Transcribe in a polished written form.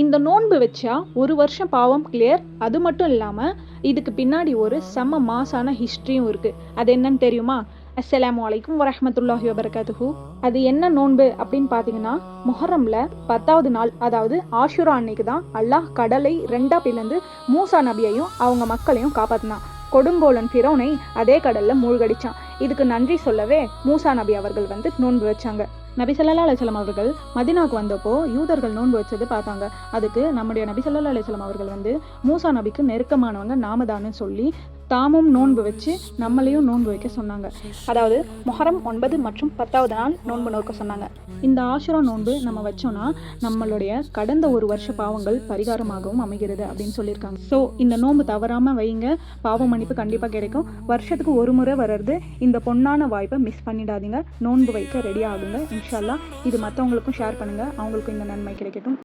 இந்த நோன்பு வச்சா ஒரு வருஷம் பாவம் கிளியர். அது மட்டும் இல்லாமல் இதுக்கு பின்னாடி ஒரு செம்ம மாசான ஹிஸ்ட்ரியும் இருக்குது. அது என்னன்னு தெரியுமா? அஸ்ஸலாமு அலைக்கும் வரஹ்மத்துல்லாஹி வபரகாத்துஹு. அது என்ன நோன்பு அப்படின்னு பார்த்தீங்கன்னா, முஹர்ரம்ல 10வது நாள், அதாவது ஆஷுரா அன்னைக்கு தான் அல்லாஹ் கடலை 2ஆ பிளந்து மூசா நபியையும் அவங்க மக்களையும் காப்பாற்றினான். கொடுங்கோலன் ஃபிரௌனை அதே கடல்ல மூழ்கடிச்சான். இதுக்கு நன்றி சொல்லவே மூசா நபி அவர்கள் நோன்பு வச்சாங்க. நபி ஸல்லல்லாஹு அலைஹி வஸல்லம் அவர்கள் மதீனாவுக்கு வந்தப்போ யூதர்கள் நோன்பு வச்சது பார்த்தாங்க. அதுக்கு நம்முடைய நபி ஸல்லல்லாஹு அலைஹி வஸல்லம் அவர்கள் மூசா நபிக்கு நெருக்கமானவங்க நாமதான்னு சொல்லி தாமும் நோன்பு வச்சு நம்மளையும் நோன்பு வைக்க சொன்னாங்க. அதாவது முஹர்ரம் 9 மற்றும் 10வது நாள் நோன்பு நோக்க சொன்னாங்க. இந்த ஆஷுரா நோன்பு நம்ம வச்சோம்னா நம்மளுடைய கடந்த ஒரு வருஷ பாவங்கள் பரிகாரமாகவும் அமைகிறது அப்படின்னு சொல்லியிருக்காங்க. ஸோ இந்த நோன்பு தவறாமல் வைங்க, பாவ மன்னிப்பு கண்டிப்பாக கிடைக்கும். வருஷத்துக்கு ஒரு முறை வர்றது இந்த பொன்னான வாய்ப்பை மிஸ் பண்ணிடாதீங்க. நோன்பு வைக்க ரெடி ஆகுங்க. இன்ஷா அல்லாஹ் இது மற்றவங்களுக்கும் ஷேர் பண்ணுங்கள், அவங்களுக்கும் இந்த நன்மை கிடைக்கட்டும்.